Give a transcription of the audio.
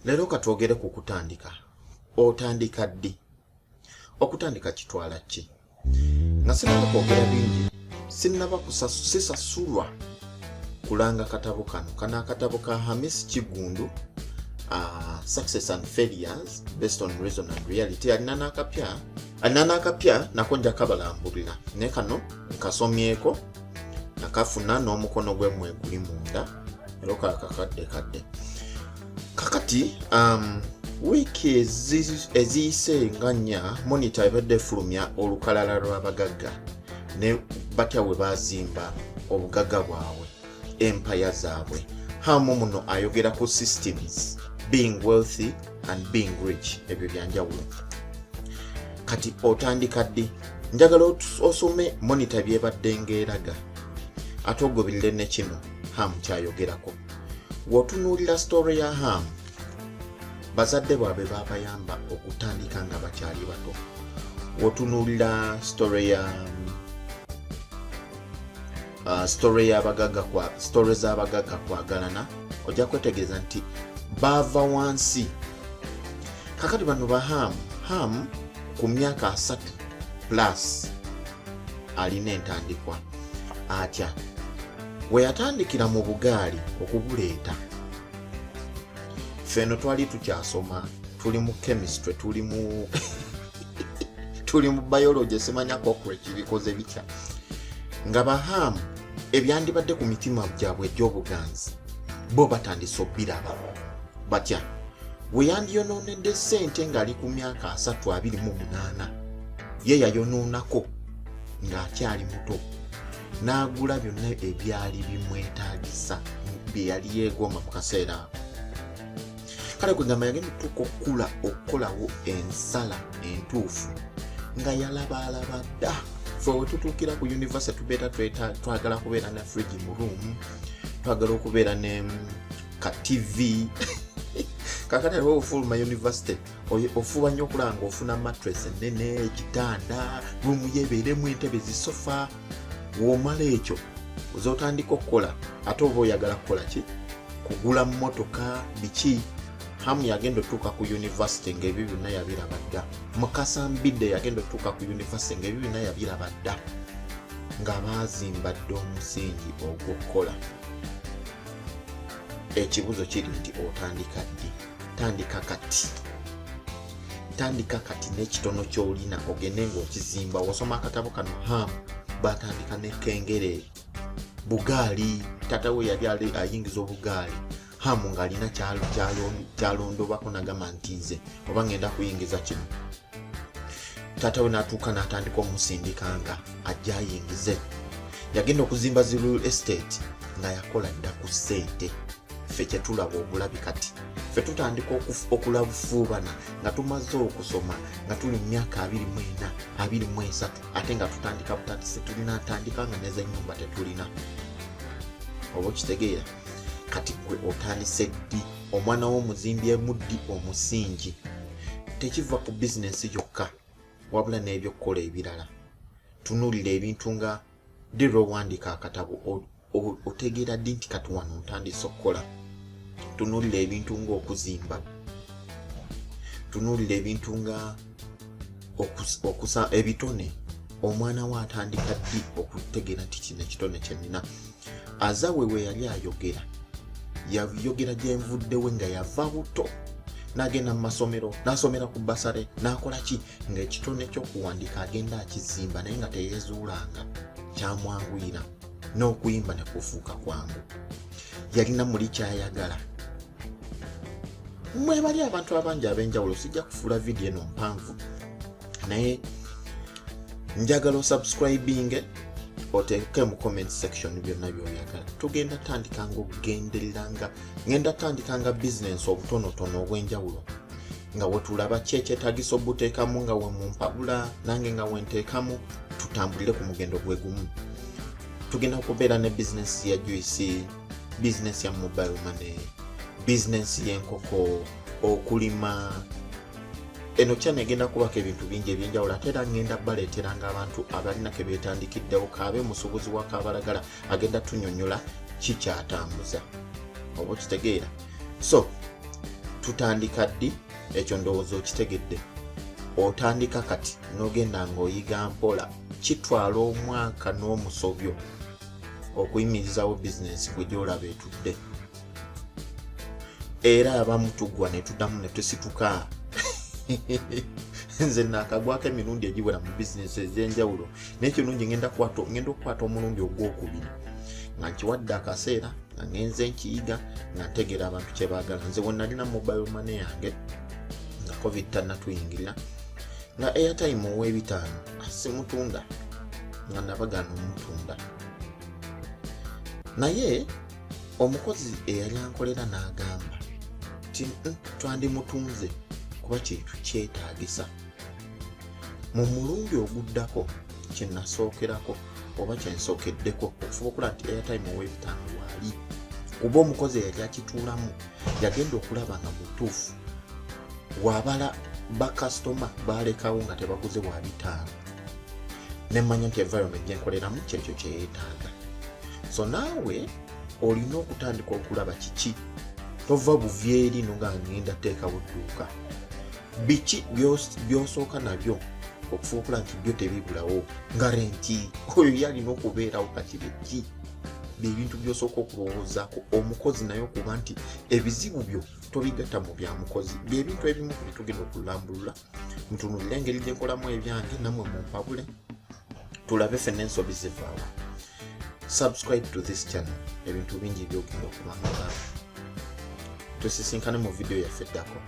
Lero katwogere ku kutandika. Otandika ddi? Okutandika kitwala ki? Nga sinaba kwogera bingi, sinaba kusasulwa kulanga katabo kano. Kana akatabo ka Hamis Kigundu, Success and Failures Based on Reason and Reality. Alina n'akapya nako nja kabalambulira. Ne kano nkasomyeko nakafuna n'omukono gwe mwe guli munda. Ero kakadde. Kakati wiki eziyise nga nnya monitor ebadde efulumya olukalala lw'abagagga ne batya we bazimba obugagga bwabwe, empire zaabwe. Hamu muno ayogera ku systems, being wealthy and being rich, ebyo byanjawulo. Kati otandika ddi? Njagala osome monitor byebadde ng'eraga ate ogobirire ne kino Hamu kyayogerako. Wotunuulira story ya Hamu, bazadde baabwe babayamba okutandika nga bakyali bato. Wotunuulira story z'abagagga kwagalana, ojja kwetegereza nti baava wansi. Kakati bano ba Hamu ku myaka 3 plus alina entandikwa atya. We yatandikira mu bugaali okubuleeta. Feno twali tukyasoma, tuli mu chemistry, tuli mu biology, semanya cockroach bikoze bitya. Nga ba Hamu ebyandibadde ku mitima gyabwe egy'obuganzi bo batandise obbiraba batya. We yandiyonoonedde ssente ng'ali ku myaka 28 ye yayonoonako ng'akyali muto, n'agula byonna ebyali bimwetaagisa bye yali yeegomba mu kaseera ako. Kale kwegamba yagenda okukolawo ensala entuufu nga yalabaalaba dda. Fe we tutuukira ku university tubeera twagala kubeera ne fridge mu room, twagala okubeera ne ka TV. Kakati aliwo ofuluma university ofuba nnyo okulaba ng'ofuna mattress ennene, ekitanda, room yeebeeremu entebe zisofa. Womala ekyo ozotandika okukola ate oba oyagala kukola ki? Kugula mmotoka biki. Hamu yagenda otuuka ku university ng'ebyo byonna yabiraba dda. Mukasambidde yagenda otuuka ku university ng'ebyo byonna yabiraba dda, nga baazimba dda omusingi ogw'okukola. Ekibuzo kiri nti otandika ddi? Tandika kati n'ekitono ky'olina ogende ng'okizimba. Wasoma akatabo kano Hamu batandika ne kengere bugaali. Tata we yali ayingiza obugaali, Hamu ng'alina kyalondobako n'agamba nti nze oba ngenda kuyingiza kino. Tata we n'atuuka n'atandika omusindika nga ajja ayingize. Yagenda okuzimba zi real estate nga yakola dda ku ssente. Ffe kye tulaba obulabi kati. Ffe tutandika okulabufuubana nga tumaze okusoma nga tuli mu myaka 24, 23 ate nga tutandika butandise tulina ntandika nga n'ez'ennyumba tetulina. Oba okitegeera? Kati gwe otandise ddi? Omwana w'omuzimbi emuddi omusingi tekiva ku bizinensi yokka, wabula n'ebyokukola ebirala. Tunuulira ebintu nga ddi lw'owandiika akatabo otegeera ddi nti kati wano ntandise okukola. Tunuulira ebintu nga okuzimba, tunuulira ebintu nga okusa ebitone. Omwana we atandika ddi okutegeera nti kino ekitone kye nnina? Azawe we yali ayogera, yayogera gye nvuddewe nga yava buto n'agenda mu masomero, n'asomera ku basale, n'akola ki nga ekitone ky'okuwandiika agenda akizimba naye nga teyeezuulanga. Kyamwanguyira n'okuyimba ne kufuuka kwangu. Yalina muli kyayagala. Mmwe bali abantu abangi ab'enjawulo, sijja kufuula vidiyo eno mpanvu naye njagala osubscribing oteeke mu comment section byonna by'oyagala. Tugenda tandikanga okugendereranga, ngenda tandikanga business obutonotono obw'enjawulo nga wetulaba ki ekyetaagisa obuteekamu nga we mumpabula nange nga wenteekamu, tutambulire ku mugendo gwe gumu. Tugenda kubeera ne business ya juice, business ya mobile money, business y'enkoko, okulima. Eno channel egenda kubako ebintu bingi ebyenjawulo ate era ngenda baleeteranga abantu abalina ke beetandikiddewo. Kaabe musuubuzi wa Kabalagala agenda tunnyonnyola ki kyatambuza. Oba okitegeera? So tutandika ddi ekyo ndowooza okitegedde. Otandika kati n'ogenda ng'oyiga mpola, kitwala omwaka n'omusobyo okuyimirizawo bizinensi gwe gy'olaba etudde. Era abamu tugwa ne tuddamu ne tusituka. Nze nakagwako emirundi egiwera mu bizinensi ez'enjawulo, naye kirungi ngenda okukwata omulundi ogwokubiri nga nkiwadde akaseera nga ngenze nkiyiga nga ntegeera abantu kye baagala. Nze bwe nalina mobile money yange nga covid tannatuyingirira, nga airtime ow'ebitaano simutunda, nga nabagaana omutunda. Naye omukozi eyali ankolera n'agamba ti twandimutunze kuba kintu kyetaagisa. Mu mulundi oguddako kye nasookerako oba kye nsookeddeko okufuba okulaba nti airtime ow'ebitaano waali, kuba omukozi eyali akituulamu yagenda okulaba nga mutuufu wabala bakasitoma balekawo nga tebaguze wa bitaano, nemmanya nti environment gyenkoleramu kyekyo kyeyeetaaga. So naawe olina okutandika okulaba kiki, tova buvyeri no nga ngenda teekawo dduuka. Biki byosooka nabyo okufuba okulaba nti byo tebibulawo, nga renti oyo yalina okubeerawo kakibeki. Ebintu byosooka okulowoozaako omukozi naye okuba nti ebizibu byo tobigatta mu bya mukozi. Byebintu ebimu ku bitugenda okulambulula, mutunulire engeri gye nkolamu ebyange, nammwe mumpabule tulabe ffenna ensobi zivaawo. Subscribe to this channel, ebintu bingi byogenda okulambula. Tusisinkane mu video yaffe eddako.